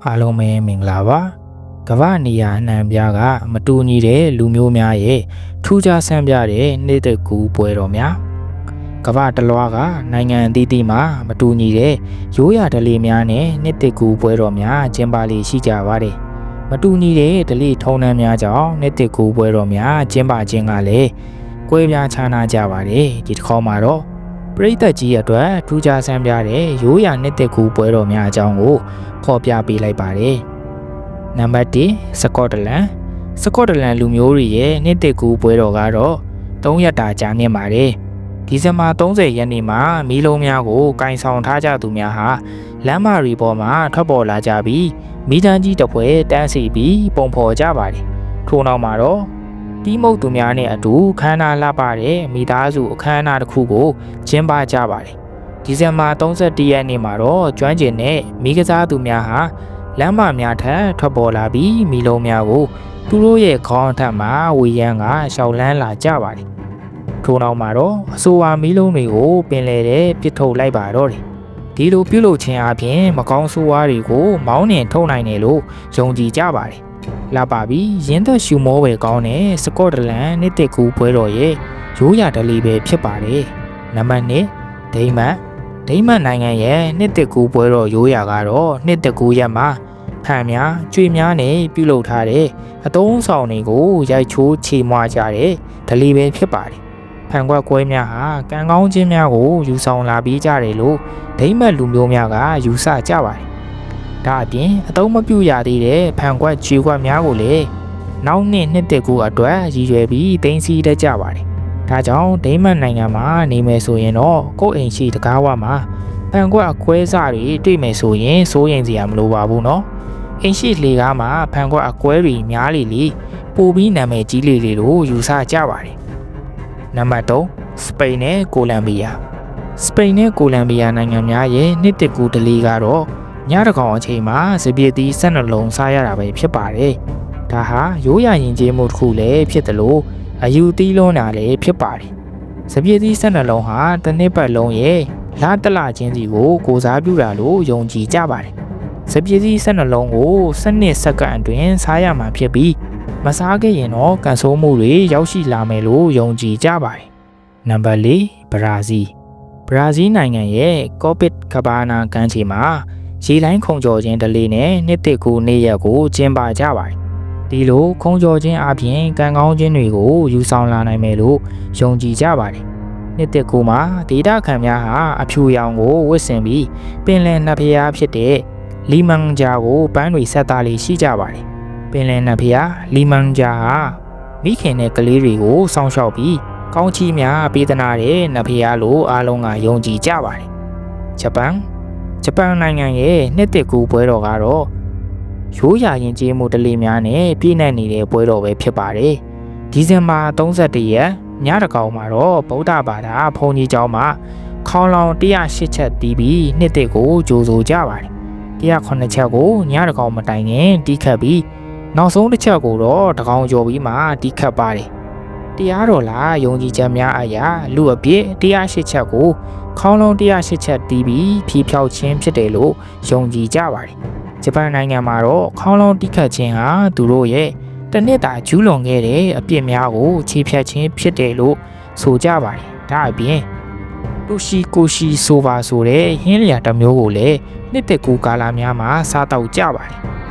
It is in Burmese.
အားလုံးပဲမင်္ဂလာပါကမ္ဘာနေရာအနှံ့ပြားကမတူညီတဲ့လူမျိုးများရဲ့ထူးခြားဆန်းပြတဲ့နေ့သက်ကူပွဲတော်များကမ္ဘာတလွှားကနိုင်ငံအသီးသီးမှာမတူညီတဲ့ရိုးရာဓလေ့များနဲ့နေ့သက်ကူပွဲတော်များကျင်းပလေရှိကြပါတယ်မတူညီတဲ့ဓလေ့ထုံးတမ်းများကြောင့်နေ့သက်ကူပွဲတော်များကျင်းပခြင်းကလည်းကွဲပြားခြားနားကြပါတယ်ဒီတစ်ခေါက်မှာတော့ပရိသတ်ကြီးအတွက်ထူးခြားဆန်းပြတဲ့ရိုးရာနေ့သက်ကူပွဲတော်များအကြောင်းကိုဖော်ပြပေးလိုက်ပါတယ်။နံပါတ်1စကော့တလန်လူမျိုးတွေရဲ့နှစ်သက်ကူပွဲတော်ကတော့3ရက်တာကြာမြင့်ပါတယ်။ဒီဇင်ဘာ30ရက်နေ့မှာမီးလုံးများကိုကင်ဆောင်ထားကြသူများဟာလမ်းမတွေပေါ်မှာထွက်ပေါ်လာကြပြီးမီးတန်းကြီးတစ်ပွဲတန်းစီပြီးပုံဖော်ကြပါတယ်။ထို့နောက်မှာတော့တီးမုတ်သူများနဲ့အတူခမ်းနားလှပတဲ့မိသားစုအခမ်းအနားတစ်ခုကိုကျင်းပကြပါတယ်။ဒီဇင်ဘာ31ရက်နေ့မှာတော့ကျွမ်းကျင်တဲ့မိကစားသူများဟာလမ်းမများထက်ထွက်ပေါ်လာပြီးမီးလုံးများကိုသူတို့ရဲ့ခေါင်းထက်မှာဝေရန်ကရှောက်လန်းလာကြပါတယ်။ထို့နောက်မှာတော့အဆိုပါမီးလုံးတွေကိုပင်လယ်ထဲပစ်ထုတ်လိုက်ပါတော့တယ်။ဒီလိုပြုလုပ်ခြင်းအပြင်မကောင်းဆိုးဝါးတွေကိုမောင်းနှင်ထုတ်နိုင်တယ်လို့ယုံကြည်ကြပါတယ်။လာပါပြီရင်းသက်ရှူမောပဲကောင်းတဲ့စကော့တလန်နှစ်သက်ကူပွဲတော်ရဲ့ရိုးရာဓလေ့ပဲဖြစ်ပါတယ်။နံပါတ်2ဒိမတ်နိုင်ငံရဲ့နှစ်သက်ကူပွဲတော်ရိုးရာကတော့နှစ်သက်ကူရက်မှာဖန်များကျွေများနဲ့ပြုလုပ်ထားတဲ့အသုံးဆောင်တွေကိုရိုက်ချိုးချေမွားကြတဲ့ဓလေ့ပဲဖြစ်ပါတယ်။ဖန်ခွက်ကွဲများဟာကံကောင်းခြင်းများကိုယူဆောင်လာပြီးကြတယ်လို့ဒိမတ်လူမျိုးများကယူဆကြပါတယ်။ဒါအပြင်အသုံးမပြုရသေးတဲ့ဖန်ခွက်ကျွေခွက်များကိုလည်းနောက်နှစ်သက်ကူအတွက်ရည်ရွယ်ပြီးတင်စီတတ်ကြပါတယ်။ဒါကြောင့်ဒိမတ်နိုင်ငံမှာနေမယ်ဆိုရင်တော့ကိုယ့်အိမ်ရှိတကားဝမှာဖန်ခွက်အခွဲစားတွေတွေ့မယ်ဆိုရင်စိုးရိမ်စရာမလိုပါဘူးနော်။အိမ်ရှိလေကားမှာဖန်ခွက်အကွဲတွေများလေပိုပြီးနာမည်ကြီးလေလို့ယူဆကြပါတယ်။နံပါတ်3စပိန်နဲ့ကိုလံဘီယာနိုင်ငံများရဲ့နှစ်သက်ကူဓလေ့ကတော့ညတကောင်အချိန်မှာစပစ်သီး12လုံးစားရတာပဲဖြစ်ပါတယ်။ဒါဟာရိုးရာယဉ်ကျေးမှုတစ်ခုလည်းဖြစ်တယ်လို့အယူသီးလုံးတာလည်းဖြစ်ပါတယ်။စပစ်သီး12လုံးဟာတစ်နှစ်ပတ်လုံးရဲ့လာတလချင်းစီကိုစားပြုတာလို့ယုံကြည်ကြပါတယ်။စပစ်သီး12လုံးကို12စက္ကန့်အတွင်းစားရမှာဖြစ်ပြီးမစားခဲ့ရင်တော့ကန်ဆိုးမှုတွေရောက်ရှိလာမယ်လို့ယုံကြည်ကြပါတယ်။နံပါတ်4ဘရာဇီးနိုင်ငံရဲ့ကောပစ်ကဘာနာကမ်းခြေမှာရေလိုင်းခုံကျော်ခြင်းဓလေ့နဲ့နှစ်သက်ကူနေ့ရက်ကိုကျင်းပကြပါတယ်။ဒီလိုခုံကျော်ခြင်းအပြင်ကံကောင်းခြင်းတွေကိုယူဆောင်လာနိုင်မယ်လို့ယုံကြည်ကြပါတယ်။နှစ်သက်ကူမှာဒေတာခံများဟာအဖြူရောင်ကိုဝတ်ဆင်ပြီးပင်လယ်နတ်ဖျားဖြစ်တဲ့လီမန်ဂျာကိုပန်းတွေဆက်သားလေးရှိကြပါတယ်။ပင်လယ်နတ်ဖျားလီမန်ဂျာဟာမိခင်နဲ့ကလေးတွေကိုစောင့်ရှောက်ပြီးကောင်းချီးများပေးသနာတဲ့နတ်ဖျားလိုအားလုံးကယုံကြည်ကြပါတယ်။ဂျပန်နိုင်ငံရဲ့နှစ်သက်ကူပွဲတော်ကတော့ရိုးရာယဉ်ကျေးမှုဓလေ့များနဲ့ပြည့်နှက်နေတဲ့ပွဲတော်ပဲဖြစ်ပါတယ်။ဒီဇင်ဘာ31ရက်ညတကောင်မှာတော့ဗုဒ္ဓဘာသာဘုန်းကြီးကျောင်းမှာခေါင်းလောင်108ချက်တီးပြီးနှစ်သက်ကိုကြိုဆိုကြပါတယ်။109ချက်ကိုညတကောင်မတိုင်ခင်တီးခတ်ပြီးနောက်ဆုံးတစ်ချက်ကိုတော့တကောင်ကျော်ပြီးမှတီးခတ်ပါတယ်။တရားတော်လားယုံကြည်ချက်များအရာလူအပြည့်108ချက်ကိုခေါင်းလုံး108ချက်တီးပြီးဖြီးဖြောက်ခြင်းဖြစ်တယ်လို့ယုံကြည်ကြပါတယ်။ဂျပန်နိုင်ငံမှာတော့ခေါင်းလုံးတီးခတ်ခြင်းဟာသူတို့ရဲ့တနှစ်တာကျူးလွန်ခဲ့တဲ့အပြစ်များကိုခြေဖြတ်ခြင်းဖြစ်တယ်လို့ဆိုကြပါတယ်။ဒါအပြင်တိုရှီကိုရှီဆိုပါဆိုတဲ့ဟင်းလျာတစ်မျိုးကိုလည်းနှစ်သက်ကူကာလများမှာစားတော့ကြပါတယ်။